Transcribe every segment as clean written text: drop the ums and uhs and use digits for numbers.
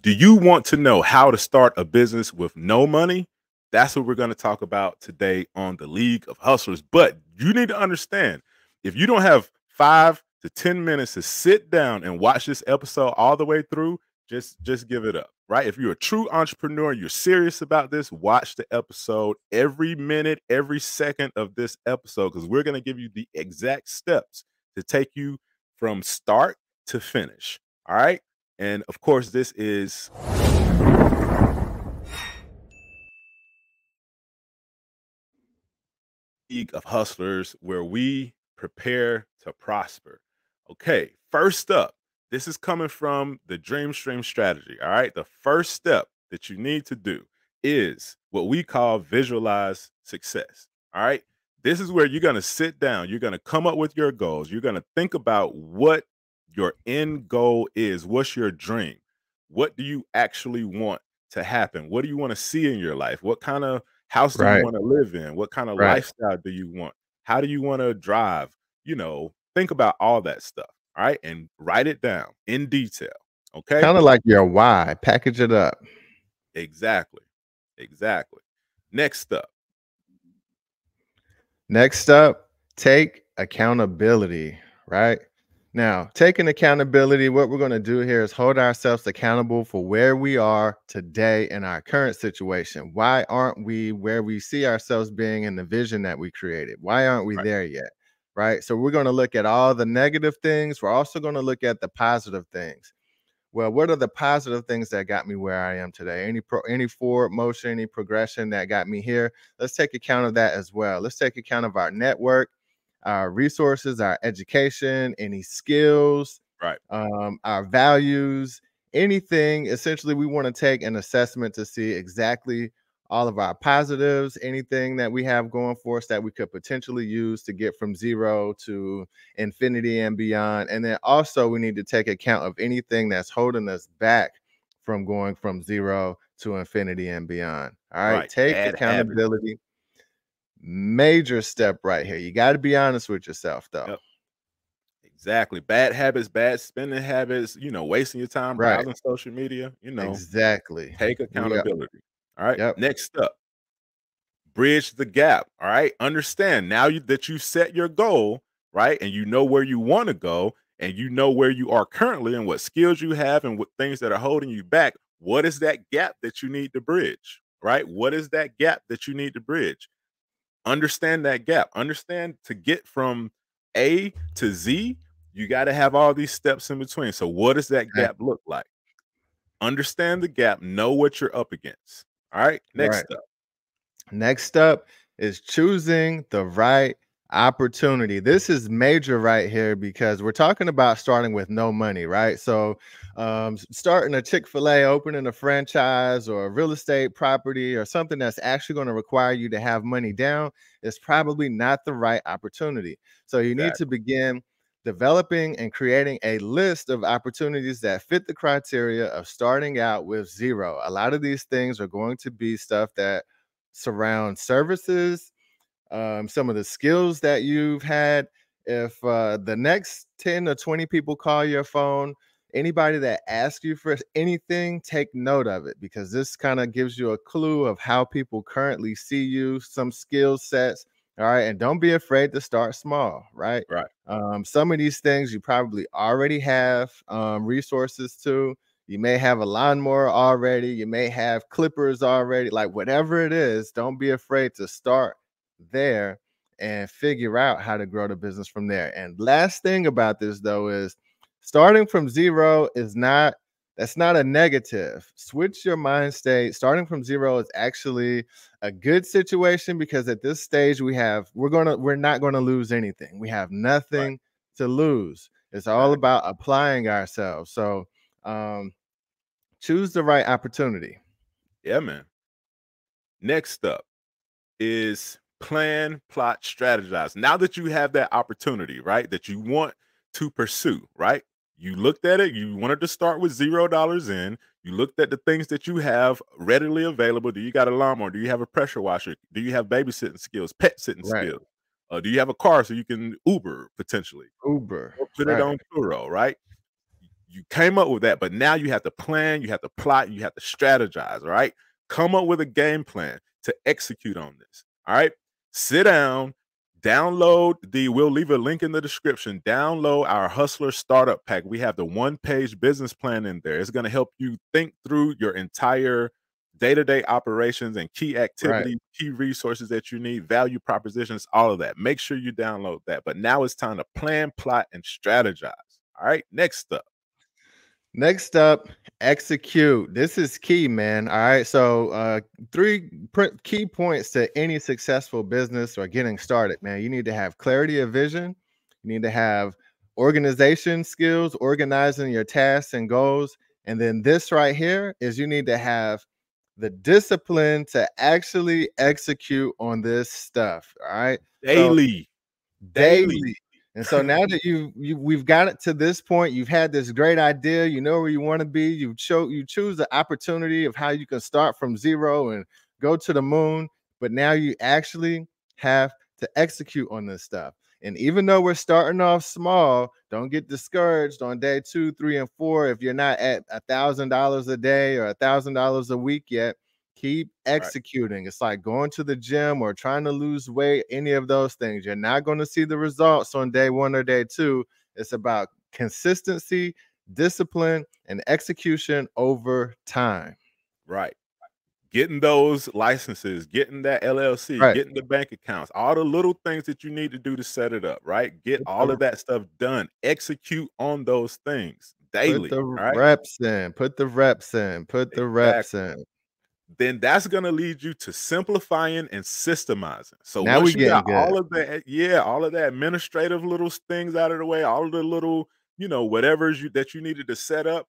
Do you want to know how to start a business with no money? That's what we're going to talk about today on the League of Hustlers. But you need to understand, if you don't have 5 to 10 minutes to sit down and watch this episode all the way through, just give it up, right? If you're a true entrepreneur, you're serious about this, watch the episode every minute, every second of this episode, because we're going to give you the exact steps to take you from start to finish. All right. And of course, this is League of Hustlers, where we prepare to prosper. Okay, first up, this is coming from the Dream Stream strategy. All right, the first step that you need to do is what we call visualize success. All right, this is where you're going to sit down, you're going to come up with your goals, you're going to think about what your end goal is. What's your dream? What do you actually want to happen? What do you want to see in your life? What kind of house do you want to live in? What kind of lifestyle do you want? How do you want to drive? Think about all that stuff. All right. And write it down in detail. Okay. Kind of like your why. Package it up. Exactly. Next up, take accountability, right? Now, taking accountability, what we're going to do here is hold ourselves accountable for where we are today in our current situation. Why aren't we where we see ourselves being in the vision that we created? Why aren't we there yet? Right? So we're going to look at all the negative things. We're also going to look at the positive things. Well, what are the positive things that got me where I am today? Any forward motion, any progression that got me here? Let's take account of that as well. Let's take account of our network, our resources, our education, any skills, our values, anything. Essentially, we want to take an assessment to see exactly all of our positives, anything that we have going for us that we could potentially use to get from 0 to infinity and beyond. And then also we need to take account of anything that's holding us back from going from 0 to infinity and beyond. All right. Take accountability. Major step right here. You got to be honest with yourself, though. Yep. Exactly. Bad habits, bad spending habits, wasting your time browsing social media, Exactly. Take accountability. All right. Next up, bridge the gap. All right. Understand now that you set your goal, right? And you know where you want to go, and you know where you are currently and what skills you have and what things that are holding you back. What is that gap that you need to bridge? Right? What is that gap that you need to bridge? Understand that gap. Understand, to get from A to Z, you got to have all these steps in between. So what does that gap look like? Understand the gap. Know what you're up against. All right. Next up is choosing the right opportunity. This is major right here because we're talking about starting with no money, right? So starting a Chick-fil-A, opening a franchise or a real estate property or something that's actually going to require you to have money down is probably not the right opportunity. So you need to begin developing and creating a list of opportunities that fit the criteria of starting out with 0. A lot of these things are going to be stuff that surround services, some of the skills that you've had. If the next 10 or 20 people call your phone, anybody that asks you for anything, take note of it, because this kind of gives you a clue of how people currently see you, some skill sets. All right. And don't be afraid to start small, right? Some of these things you probably already have resources to. You may have a lawnmower already. You may have clippers already. Like whatever it is, don't be afraid to start there and figure out how to grow the business from there. And last thing about this, though, is starting from 0 that's not a negative. Switch your mind state. Starting from 0 is actually a good situation, because at this stage we're not going to lose anything. We have nothing to lose. It's all about applying ourselves. So choose the right opportunity. Yeah, man. Next up is plan, plot, strategize. Now that you have that opportunity, right, that you want to pursue, right? You looked at it, you wanted to start with $0 in, you looked at the things that you have readily available. Do you got a lawnmower? Do you have a pressure washer? Do you have babysitting skills, pet sitting skills? Do you have a car so you can Uber potentially? Uber. Or put it on Turo, right? you came up with that, but now you have to plan, you have to plot, you have to strategize. All right. Come up with a game plan to execute on this. All right. Sit down, download we'll leave a link in the description. Download our Hustler Startup Pack. We have the 1-page business plan in there. It's going to help you think through your entire day-to-day operations and key Right. activities, key resources that you need, value propositions, all of that. Make sure you download that. But now it's time to plan, plot, and strategize. All right. Next up. Next up, execute. This is key, man. All right. So, three key points to any successful business or getting started, man. You need to have clarity of vision. You need to have organization skills, organizing your tasks and goals. And then this right here is you need to have the discipline to actually execute on this stuff. All right. So, Daily. daily. And so now that we've got it to this point, you've had this great idea, you know where you want to be, you choose the opportunity of how you can start from zero and go to the moon, but now you actually have to execute on this stuff. And even though we're starting off small, don't get discouraged on day 2, 3, and 4 if you're not at $1,000 a day or $1,000 a week yet. Keep executing. It's like going to the gym or trying to lose weight, any of those things. You're not going to see the results on day 1 or day 2. It's about consistency, discipline, and execution over time. Right. Getting those licenses, getting that LLC, Right. getting the bank accounts, all the little things that you need to do to set it up, right? Get all of that stuff done. Execute on those things Put daily, the all right? reps in, put the reps in, put the reps Exactly. in. Then that's going to lead you to simplifying and systemizing. So Now once we're you got getting good. all of that administrative little things out of the way, all of the little, whatever that you needed to set up,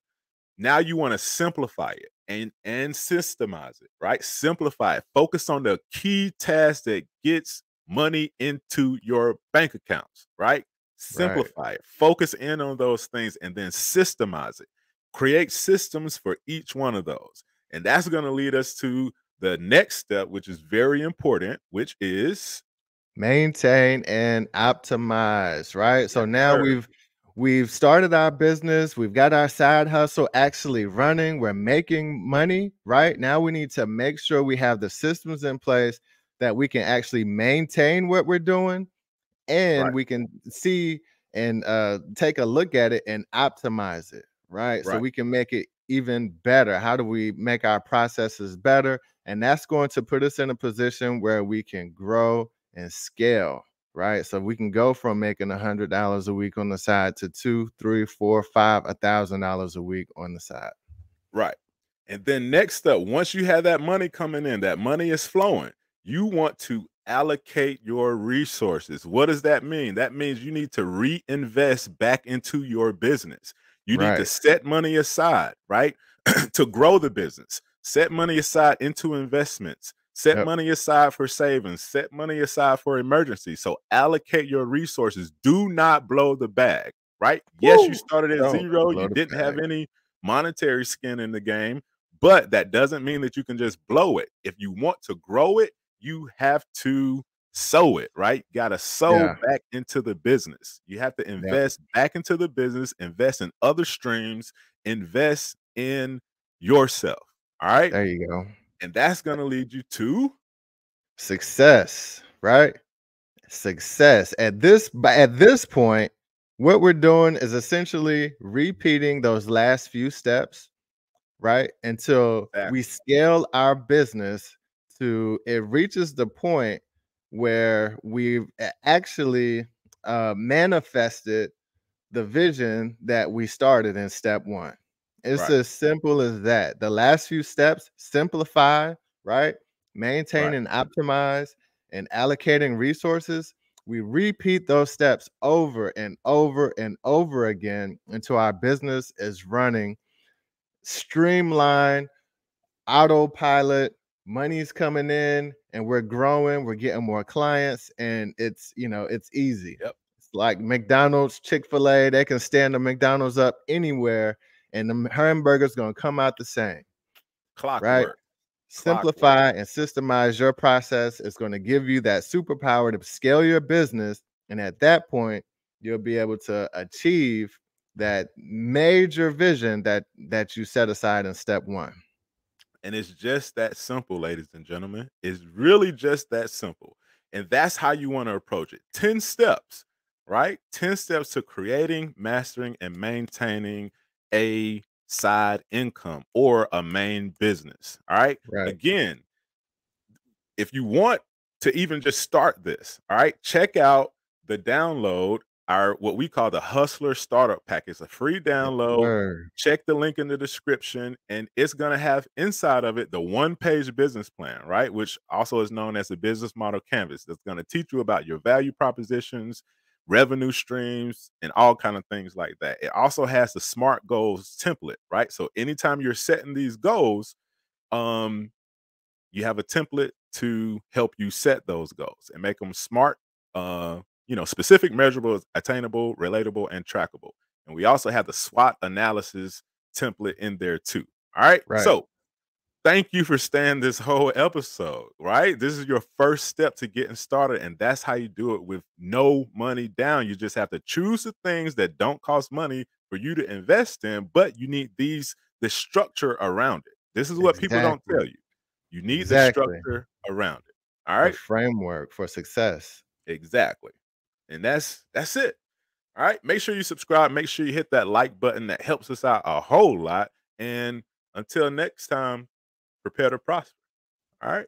now you want to simplify it and systemize it, right? Simplify it. Focus on the key task that gets money into your bank accounts, right? Right. Simplify it. Focus in on those things and then systemize it. Create systems for each one of those. And that's going to lead us to the next step, which is very important, which is Maintain and optimize, right? So yes, now sir. we've started our business, we've got our side hustle actually running, we're making money, right? Now we need to make sure we have the systems in place that we can actually maintain what we're doing, and Right, we can see and take a look at it and optimize it, right? So right, we can make it even better. How do we make our processes better? And that's going to put us in a position where we can grow and scale, right? So we can go from making $100 a week on the side to 2, 3, 4, 5, $1,000 a week on the side. right. And then next up, once you have that money coming in, that money is flowing, you want to allocate your resources. What does that mean? That means you need to reinvest back into your business. You need to Right. set money aside, right? To grow the business. Set money aside into investments. Set Yep. money aside for savings. Set money aside for emergencies. So allocate your resources. Do not blow the bag, right? Yes, you Woo! started at Don't zero. blow You the didn't have bag. any monetary skin in the game, but that doesn't mean that you can just blow it. If you want to grow it, you have to sow it, right? You got to sow Yeah. back into the business. You have to Yep. invest back into the business, invest in other streams, invest in yourself. All right. There you go. And that's going to lead you to Success, right? Success. At this point, what we're doing is essentially repeating those last few steps, right? Until that. we scale our business to it reaches the point where we've actually manifested the vision that we started in step 1. It's Right. as simple as that. The last few steps, simplify, right? Maintain Right. and optimize and allocating resources. We repeat those steps over and over and over again until our business is running streamline, autopilot, money's coming in, and we're growing, we're getting more clients, and it's easy. Yep. It's like McDonald's, Chick-fil-A, they can stand the McDonald's up anywhere, and the hamburger's gonna come out the same, right? Clockwork. Clockwork. Simplify and systemize your process. It's going to give you that superpower to scale your business. And at that point, you'll be able to achieve that major vision that you set aside in step one. And it's just that simple, ladies and gentlemen. It's really just that simple. And that's how you want to approach it. 10 steps, right? 10 steps to creating, mastering, and maintaining a side income or a main business. All right. Right. Again, if you want to even just start this, all right, check out the download, our what we call the Hustler Startup Pack. It's a free Yes, download. sir. Check the link in the description, and it's going to have inside of it the one-page business plan, right? Which also is known as the business model canvas. That's going to teach you about your value propositions, revenue streams, and all kind of things like that. It also has the SMART goals template, right? So anytime you're setting these goals, um, you have a template to help you set those goals and make them smart, specific, measurable, attainable, relatable, and trackable. And we also have the SWOT analysis template in there too. All right. Right. So thank you for staying this whole episode, right? This is your first step to getting started, and that's how you do it with no money down. You just have to choose the things that don't cost money for you to invest in, but you need the structure around it. This is what people don't Exactly. tell you. You need the Exactly. structure around it. All The right? framework for success. Exactly. And that's it. All right. Make sure you subscribe. Make sure you hit that like button. That helps us out a whole lot. And until next time, prepare to prosper. All right.